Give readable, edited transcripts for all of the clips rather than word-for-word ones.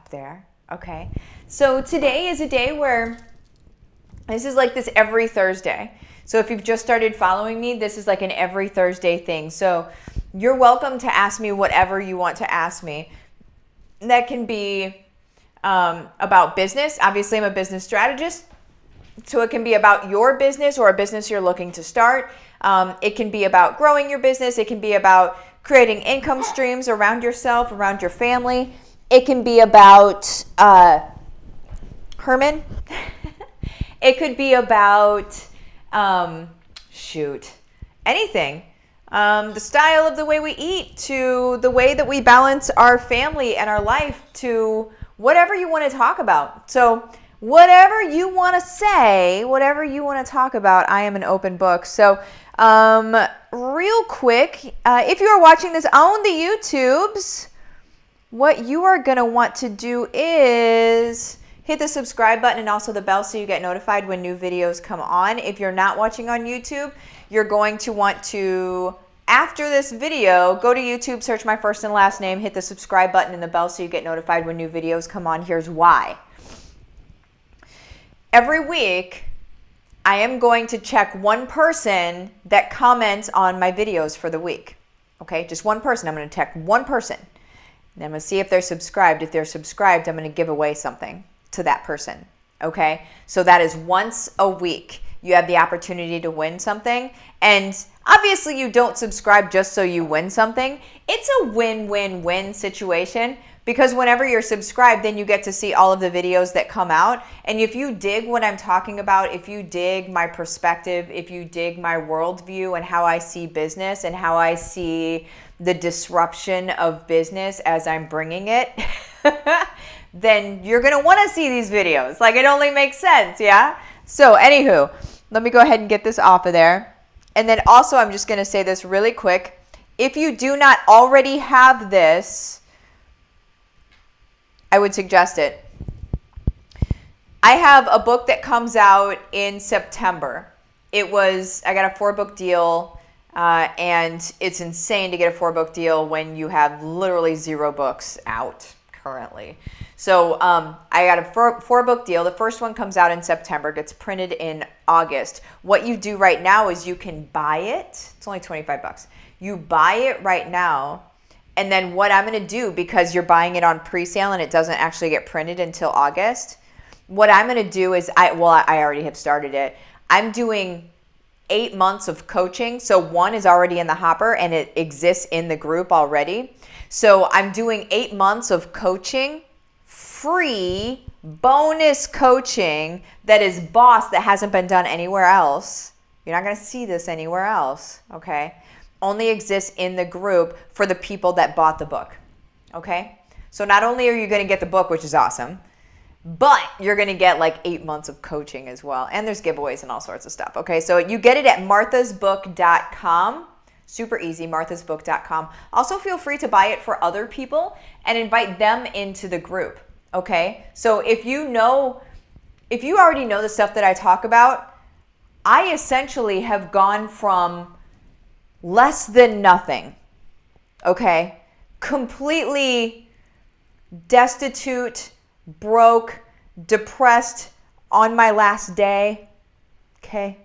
stop there. Okay. So today is a day where this is like this every Thursday. So if you've just started following me, this is like an every Thursday thing. So you're welcome to ask me whatever you want to ask me. That can be about business. Obviously, I'm a business strategist. So it can be about your business or a business you're looking to start. It can be about growing your business. It can be about creating income streams around yourself, around your family. It can be about Herman. It could be about, anything. The style of the way we eat, to the way that we balance our family and our life, to whatever you want to talk about. So whatever you want to say, whatever you want to talk about, I am an open book. So real quick, if you are watching this on the YouTubes, what you are going to want to do is hit the subscribe button and also the bell so you get notified when new videos come on. If you're not watching on YouTube, you're going to want to, after this video, go to YouTube, search my first and last name, hit the subscribe button and the bell so you get notified when new videos come on. Here's why. Every week, I am going to check one person that comments on my videos for the week. Okay, just one person. I'm going to check one person. And I'm going to see if they're subscribed. If they're subscribed, I'm going to give away something to that person. Okay, so that is once a week. You have the opportunity to win something. And obviously, you don't subscribe just so you win something. It's a win-win-win situation. Because whenever you're subscribed, then you get to see all of the videos that come out. And if you dig what I'm talking about, if you dig my perspective, if you dig my worldview and how I see business and how I see the disruption of business as I'm bringing it, then you're going to want to see these videos. Like, it only makes sense, yeah? So anywho, let me go ahead and get this off of there. And then also, I'm just going to say this really quick. If you do not already have this, I would suggest it. I have a book that comes out in September. I got a 4-book deal, and it's insane to get a 4-book deal when you have literally 0 books out currently. So I got a 4-book deal. The first one comes out in September, gets printed in August. What you do right now is you can buy it. It's only 25 bucks. You buy it right now. And then what I'm going to do, because you're buying it on pre-sale and it doesn't actually get printed until August, what I'm going to do is, I already have started it. I'm doing 8 months of coaching. So 1 is already in the hopper and it exists in the group already. So I'm doing 8 months of coaching, free bonus coaching that is boss, that hasn't been done anywhere else. You're not going to see this anywhere else, okay? Only exists in the group for the people that bought the book, okay? So not only are you going to get the book, which is awesome, but you're going to get like 8 months of coaching as well. And there's giveaways and all sorts of stuff, okay? So you get it at marthasbook.com. Super easy, marthasbook.com. Also, feel free to buy it for other people and invite them into the group, okay? So if you already know the stuff that I talk about, I essentially have gone from less than nothing, okay? Completely destitute, broke, depressed on my last day, okay?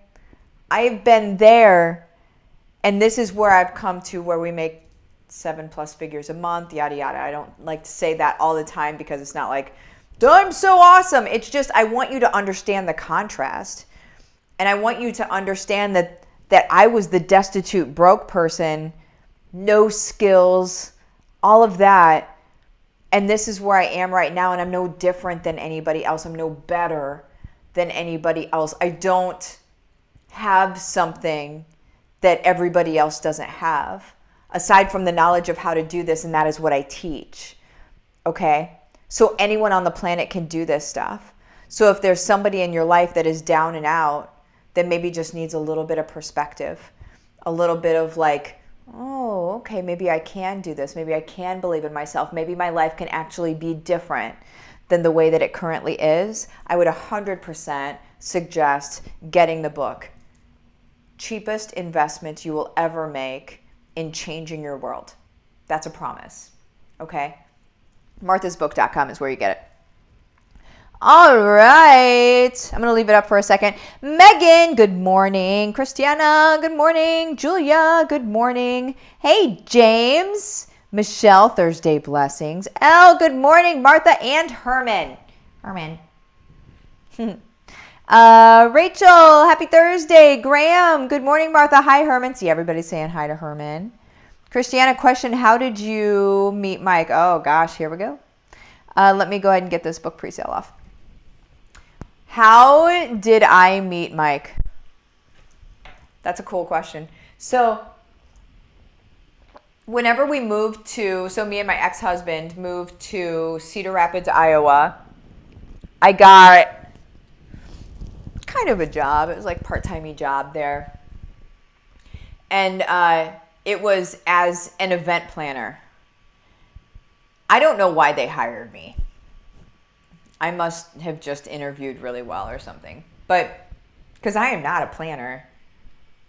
I've been there, and this is where I've come to, where we make 7+ figures a month, yada, yada. I don't like to say that all the time because it's not like, I'm so awesome. It's just, I want you to understand the contrast, and I want you to understand that I was the destitute, broke person, no skills, all of that. And this is where I am right now, and I'm no different than anybody else. I'm no better than anybody else. I don't have something that everybody else doesn't have, aside from the knowledge of how to do this, and that is what I teach, okay? So anyone on the planet can do this stuff. So if there's somebody in your life that is down and out, that maybe just needs a little bit of perspective, a little bit of like, oh, okay, maybe I can do this. Maybe I can believe in myself. Maybe my life can actually be different than the way that it currently is. I would 100% suggest getting the book. Cheapest investment you will ever make in changing your world. That's a promise, okay? MarthasBook.com is where you get it. All right. I'm going to leave it up for a second. Megan, good morning. Christiana, good morning. Julia, good morning. Hey, James. Michelle, Thursday blessings. Elle, good morning. Martha and Herman. Rachel, happy Thursday. Graham, good morning, Martha. Hi, Herman. See, everybody's saying hi to Herman. Christiana, question, how did you meet Mike? Oh, gosh, here we go. Let me go ahead and get this book pre-sale off. How did I meet Mike? That's a cool question. So whenever we moved to, me and my ex-husband moved to Cedar Rapids, Iowa, I got kind of a job. It was like part-time-y job there. And it was as an event planner. I don't know why they hired me. I must have just interviewed really well or something. But because I am not a planner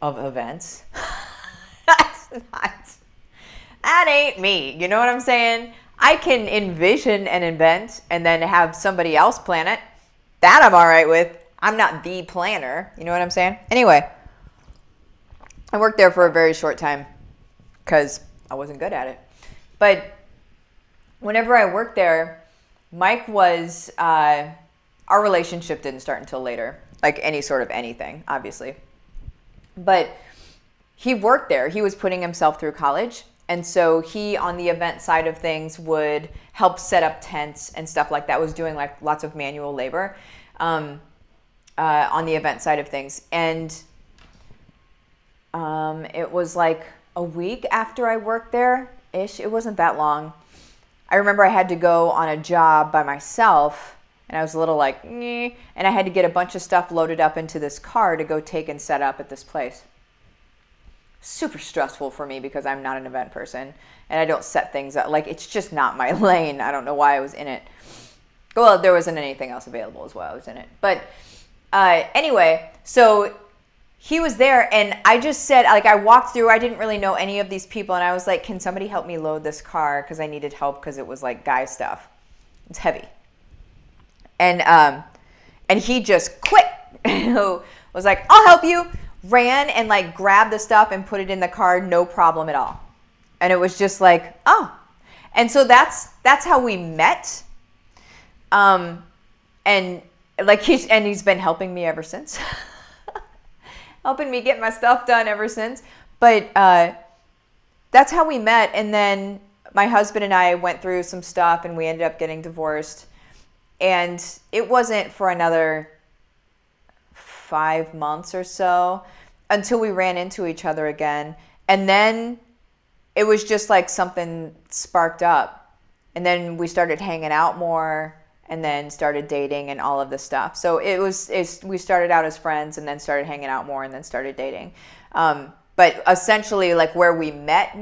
of events. That ain't me. You know what I'm saying? I can envision an event and then have somebody else plan it. That I'm all right with. I'm not the planner. You know what I'm saying? Anyway, I worked there for a very short time because I wasn't good at it. But whenever I worked there, Mike was, our relationship didn't start until later, like any sort of anything, obviously. But he worked there. He was putting himself through college. And so he, on the event side of things, would help set up tents and stuff like that, was doing like lots of manual labor on the event side of things. And it was like a week after I worked there-ish. It wasn't that long. I remember I had to go on a job by myself, and I was a little like, and I had to get a bunch of stuff loaded up into this car to go take and set up at this place. Super stressful for me because I'm not an event person, and I don't set things up. Like, it's just not my lane. I don't know why I was in it. Well, there wasn't anything else available is why I was in it. But anyway, so he was there, and I just said, like, I walked through, I didn't really know any of these people, and I was like, can somebody help me load this car? Because I needed help because it was like guy stuff. It's heavy. And he just quit. Was like, I'll help you. Ran and like grabbed the stuff and put it in the car, no problem at all. And it was just like, oh. And so that's how we met. And like he's been helping me ever since. Helping me get my stuff done ever since. But that's how we met. And then my husband and I went through some stuff and we ended up getting divorced. And it wasn't for another 5 months or so until we ran into each other again. And then it was just like something sparked up. And then we started hanging out more and then started dating and all of this stuff. So we started out as friends and then started hanging out more and then started dating. But essentially like where we met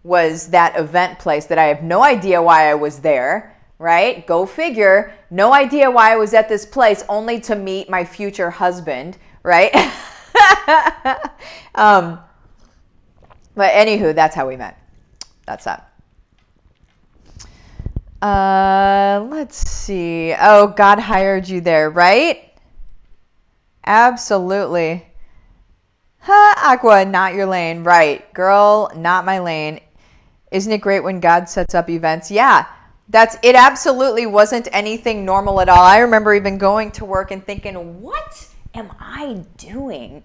was that event place that I have no idea why I was there, right? Go figure. No idea why I was at this place, only to meet my future husband, right? But anywho, that's how we met. That's that. Let's see. Oh, God hired you there, right? Absolutely. Aqua, not your lane. Right. Girl, not my lane. Isn't it great when God sets up events? Yeah. It absolutely wasn't anything normal at all. I remember even going to work and thinking, what am I doing?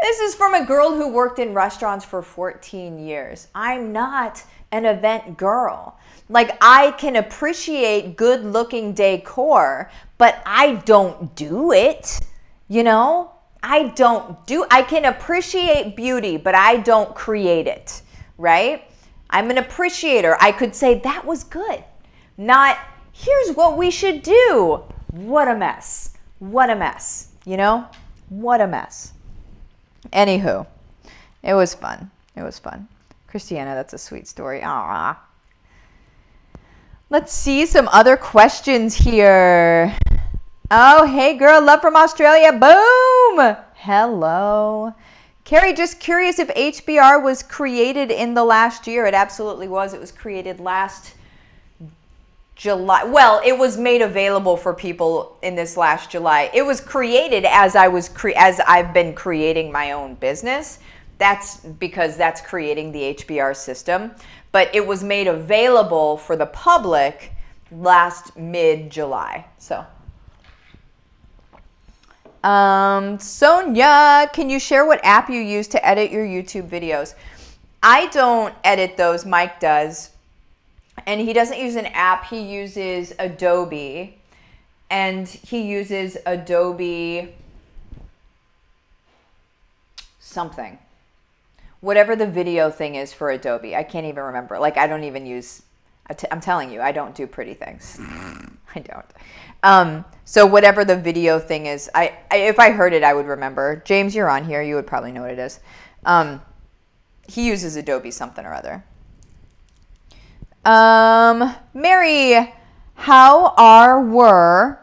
This is from a girl who worked in restaurants for 14 years. I'm not an event girl. Like, I can appreciate good looking decor, but I don't do it. You know, I can appreciate beauty, but I don't create it, right? I'm an appreciator. I could say that was good. Not, here's what we should do. What a mess. What a mess. You know? What a mess. Anywho, it was fun. It was fun. Christiana, that's a sweet story. Aww. Let's see some other questions here. Oh, hey girl, love from Australia. Boom. Hello. Carrie, just curious if HBR was created in the last year. It absolutely was. It was created last July. Well, it was made available for people in this last July. It was created as I've been creating my own business. That's because that's creating the HBR system. But it was made available for the public last mid-July. So, Sonia, can you share what app you use to edit your YouTube videos? I don't edit those. Mike does. And he doesn't use an app. He uses Adobe. And he uses Adobe something. Whatever the video thing is for Adobe. I can't even remember. Like, I don't even use... I'm telling you, I don't do pretty things. I don't. So whatever the video thing is, if I heard it, I would remember. James, you're on here. You would probably know what it is. He uses Adobe something or other. Mary, were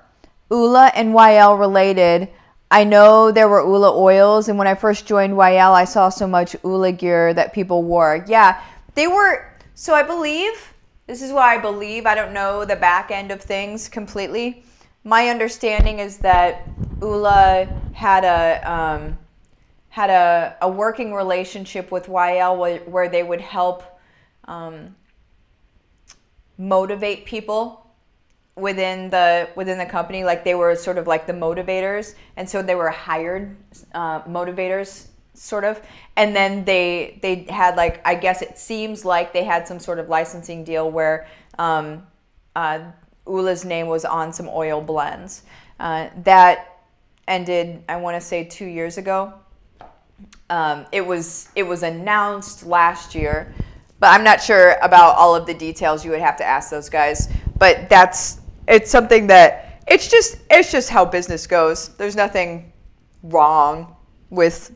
Ula and YL related? I know there were Ula oils, and when I first joined YL, I saw so much Ula gear that people wore. Yeah, they were. So I believe, this is why I believe, I don't know the back end of things completely. My understanding is that Ula had a working relationship with YL where they would help motivate people within the company. Like, they were sort of like the motivators, and so they were hired motivators, sort of. And then they had, like, I guess it seems like they had some sort of licensing deal where Ula's name was on some oil blends. That ended, I want to say, 2 years ago. It was announced last year, but I'm not sure about all of the details. You would have to ask those guys. But it's something that it's just how business goes. There's nothing wrong with,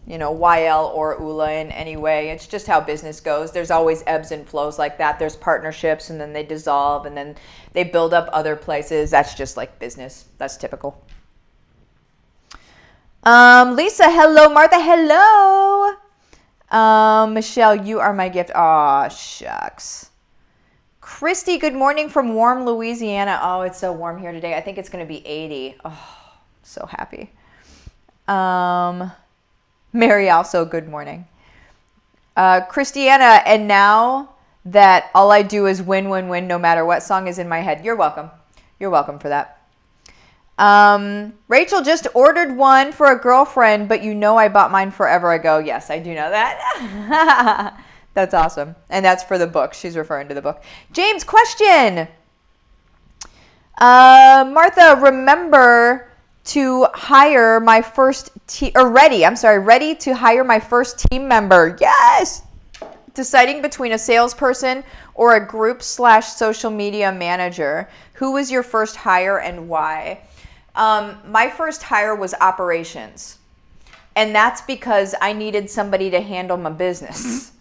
YL or Ula in any way. It's just how business goes. There's always ebbs and flows like that. There's partnerships, and then they dissolve, and then they build up other places. That's just like business. That's typical. Lisa, hello. Martha, hello. Michelle, you are my gift. Aw, shucks. Christy, good morning from warm Louisiana. Oh, it's so warm here today. I think it's going to be 80. Oh, so happy. Mary, also, good morning. Christiana, and now that all I do is win, win, win, no matter what song is in my head. You're welcome. You're welcome for that. Rachel just ordered one for a girlfriend, but I bought mine forever ago. Yes, I do know that. That's awesome. And that's for the book. She's referring to the book. James, question. Martha, remember to hire my first ready to hire my first team member. Yes. Deciding between a salesperson or a group/social media manager. Who was your first hire and why? My first hire was operations. And that's because I needed somebody to handle my business.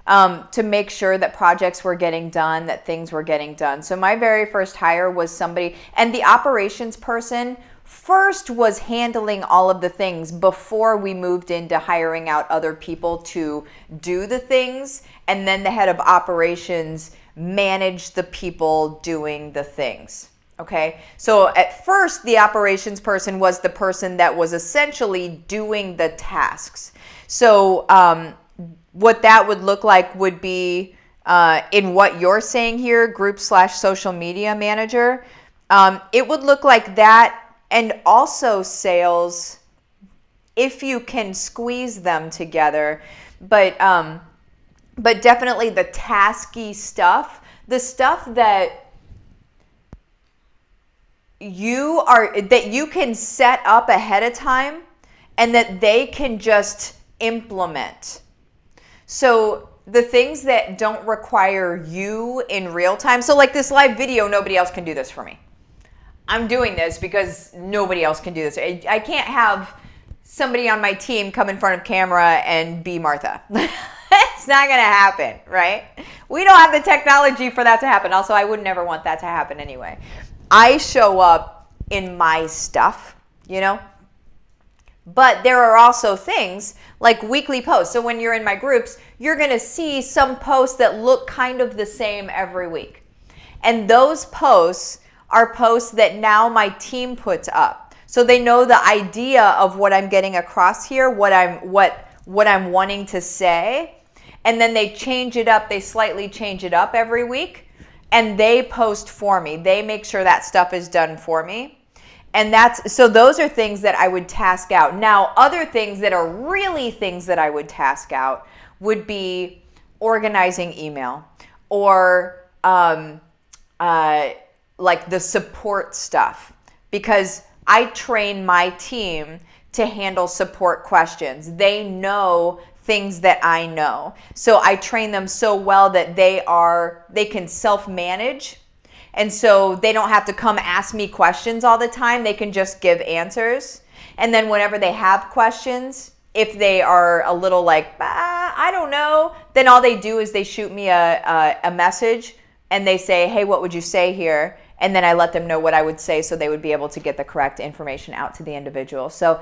To make sure that projects were getting done, that things were getting done. So my very first hire was somebody, and the operations person first was handling all of the things before we moved into hiring out other people to do the things. And then the head of operations managed the people doing the things. Okay, so at first the operations person was the person that was essentially doing the tasks. So what that would look like would be in what you're saying here, group/social media manager. It would look like that, and also sales, if you can squeeze them together. But definitely the tasky stuff, the stuff that you can set up ahead of time and that they can just implement. So the things that don't require you in real time. So like this live video, nobody else can do this for me. I'm doing this because nobody else can do this. I can't have somebody on my team come in front of camera and be Martha. It's not going to happen, right? We don't have the technology for that to happen. Also, I would never want that to happen anyway. I show up in my stuff, But there are also things like weekly posts. So when you're in my groups, you're going to see some posts that look kind of the same every week. And those posts are posts that now my team puts up. So they know the idea of what I'm getting across here, what I'm wanting to say. And then they change it up. They slightly change it up every week. And they post for me. They make sure that stuff is done for me. And so those are things that I would task out. Now, other things that are really things that I would task out would be organizing email or like the support stuff, because I train my team to handle support questions. They know things that I know. So I train them so well that they can self-manage. And so they don't have to come ask me questions all the time. They can just give answers. And then whenever they have questions, if they are a little like, I don't know, then all they do is they shoot me a message and they say, hey, what would you say here? And then I let them know what I would say so they would be able to get the correct information out to the individual. So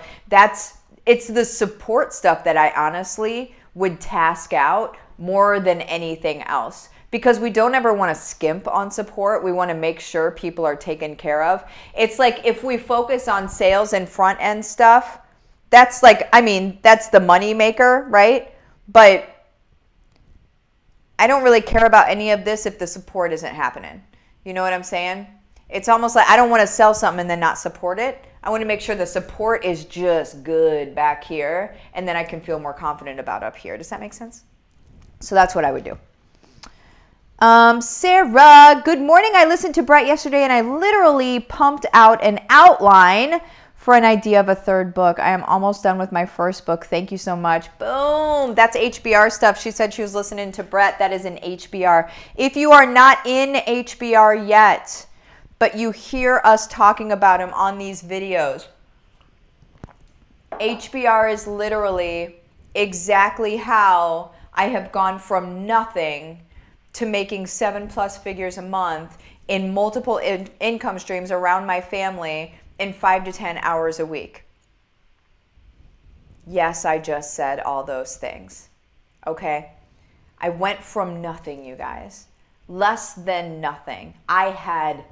it's the support stuff that I honestly would task out more than anything else, because we don't ever want to skimp on support. We want to make sure people are taken care of. It's like if we focus on sales and front end stuff, that's the money maker, right? But I don't really care about any of this if the support isn't happening. You know what I'm saying? It's almost like I don't want to sell something and then not support it. I want to make sure the support is just good back here, and then I can feel more confident about up here. Does that make sense? So that's what I would do. Sarah, good morning. I listened to Brett yesterday and I literally pumped out an outline for an idea of a third book. I am almost done with my first book. Thank you so much. Boom. That's HBR stuff. She said she was listening to Brett. That is an HBR. If you are not in HBR yet, but you hear us talking about him on these videos, HBR is literally exactly how I have gone from nothing to making 7+ figures a month in multiple income streams around my family in 5 to 10 hours a week. Yes, I just said all those things. Okay? I went from nothing, you guys. Less than nothing. I had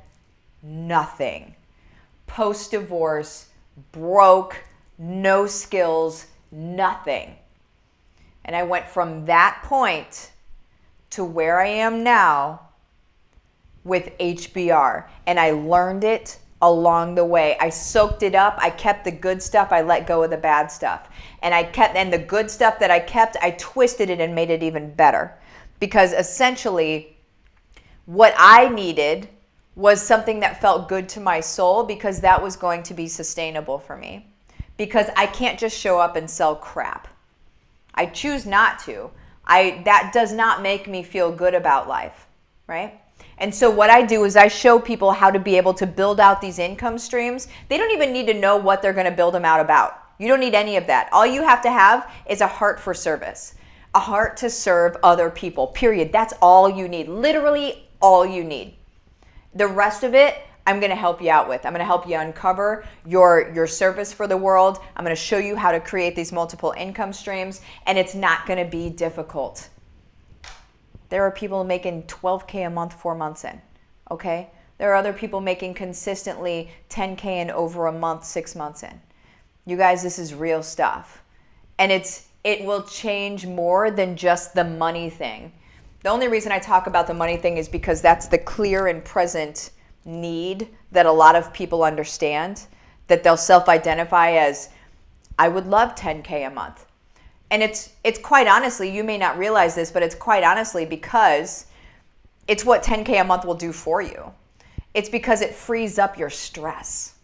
nothing. Post-divorce, broke, no skills, nothing. And I went from that point to where I am now with HBR. And I learned it along the way. I soaked it up. I kept the good stuff. I let go of the bad stuff. And the good stuff that I kept, I twisted it and made it even better. Because essentially, what I needed was something that felt good to my soul, because that was going to be sustainable for me. Because I can't just show up and sell crap. I choose not to. That does not make me feel good about life, right? And so what I do is I show people how to be able to build out these income streams. They don't even need to know what they're going to build them out about. You don't need any of that. All you have to have is a heart for service, a heart to serve other people, period. That's all you need, literally all you need. The rest of it, I'm going to help you out with. I'm going to help you uncover your service for the world. I'm going to show you how to create these multiple income streams, and it's not going to be difficult. There are people making $12K a month 4 months in, okay? There are other people making consistently $10K and over a month 6 months in. You guys, this is real stuff. And it will change more than just the money thing. The only reason I talk about the money thing is because that's the clear and present need that a lot of people understand, that they'll self-identify as, I would love 10K a month. And it's quite honestly, you may not realize this, but it's quite honestly because it's what 10K a month will do for you. It's because it frees up your stress,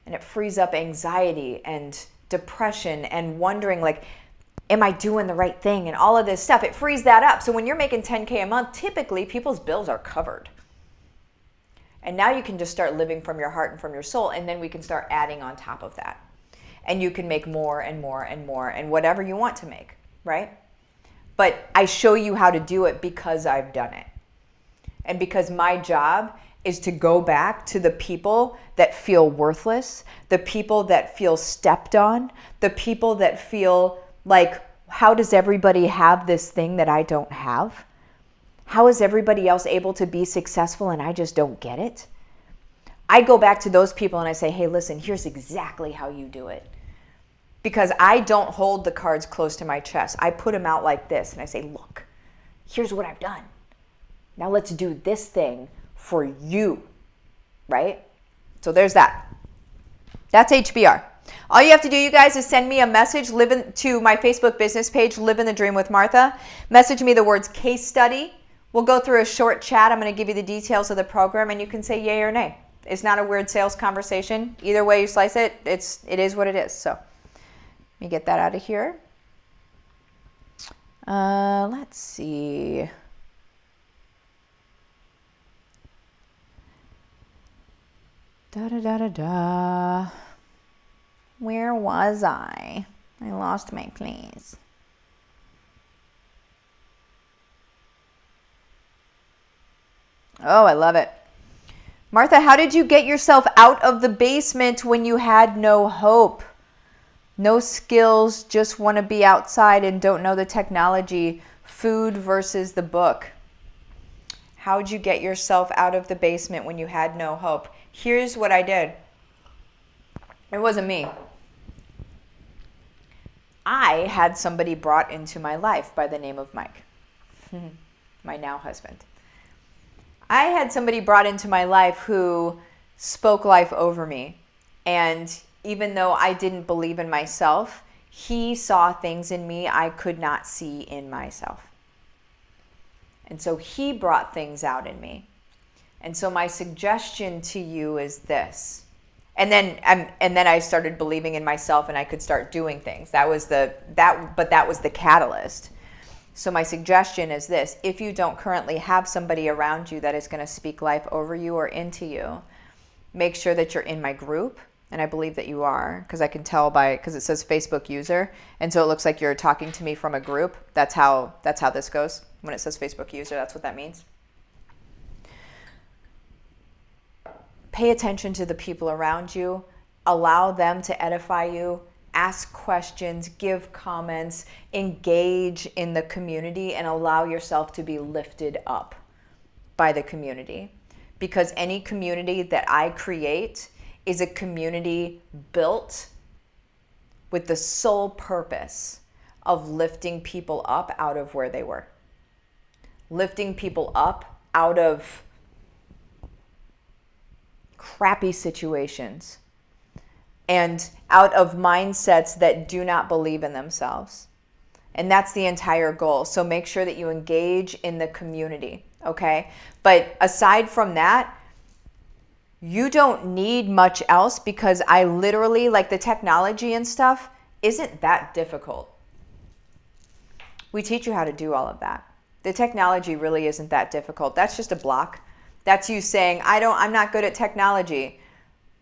and it frees up anxiety and depression and wondering, like, am I doing the right thing, and all of this stuff. It frees that up. So when you're making 10K a month, typically people's bills are covered. And now you can just start living from your heart and from your soul, and then we can start adding on top of that. And you can make more and more and more and whatever you want to make, right? But I show you how to do it because I've done it. And because my job is to go back to the people that feel worthless, the people that feel stepped on, the people that feel like, how does everybody have this thing that I don't have? How is everybody else able to be successful and I just don't get it? I go back to those people and I say, hey, listen, here's exactly how you do it. Because I don't hold the cards close to my chest. I put them out like this and I say, look, here's what I've done. Now let's do this thing for you, right? So there's that. That's HBR. All you have to do, you guys, is send me a message to my Facebook business page, Livin the Dream with Martha. Message me the words case study. We'll go through a short chat. I'm going to give you the details of the program, and you can say yay or nay. It's not a weird sales conversation. Either way you slice it, it is what it is. So let me get that out of here. Let's see. Da-da-da-da-da. Where was I? I lost my place. Oh, I love it. Martha, how did you get yourself out of the basement when you had no hope? No skills, just want to be outside and don't know the technology. Food versus the book. How'd you get yourself out of the basement when you had no hope? Here's what I did. It wasn't me. I had somebody brought into my life by the name of Mike, my now husband. I had somebody brought into my life who spoke life over me. And even though I didn't believe in myself, he saw things in me I could not see in myself. And so he brought things out in me. And so my suggestion to you is this. And then I started believing in myself and I could start doing things. That was the catalyst. So my suggestion is this: if you don't currently have somebody around you that is going to speak life over you or into you, make sure that you're in my group. And I believe that you are, because I can tell because it says Facebook user. And so it looks like you're talking to me from a group. That's how this goes. When it says Facebook user, that's what that means. Pay attention to the people around you. Allow them to edify you. Ask questions, give comments, engage in the community, and allow yourself to be lifted up by the community. Because any community that I create is a community built with the sole purpose of lifting people up out of where they were. Lifting people up out of crappy situations and out of mindsets that do not believe in themselves. And that's the entire goal. So make sure that you engage in the community, okay? But aside from that, you don't need much else, because I literally, like, the technology and stuff isn't that difficult. We teach you how to do all of that. The technology really isn't that difficult. That's just a block. That's you saying, I'm not good at technology.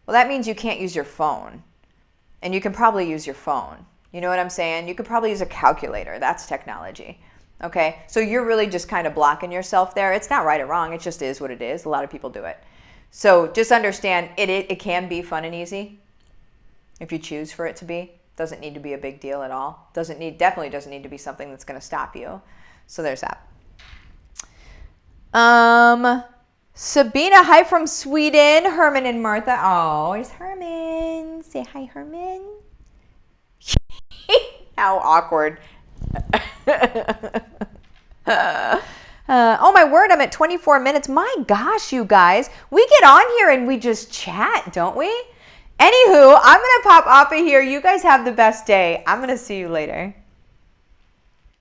Well, that means you can't use your phone. And you can probably use your phone. You know what I'm saying? You could probably use a calculator. That's technology. Okay? So you're really just kind of blocking yourself there. It's not right or wrong. It just is what it is. A lot of people do it. So just understand it can be fun and easy if you choose for it to be. Doesn't need to be a big deal at all. Definitely doesn't need to be something that's going to stop you. So there's that. Sabina, hi from Sweden. Herman and Martha. Oh, it's Herman. Say hi, Herman. How awkward. Oh my word, I'm at 24 minutes. My gosh, you guys. We get on here and we just chat, don't we? Anywho, I'm going to pop off of here. You guys have the best day. I'm going to see you later.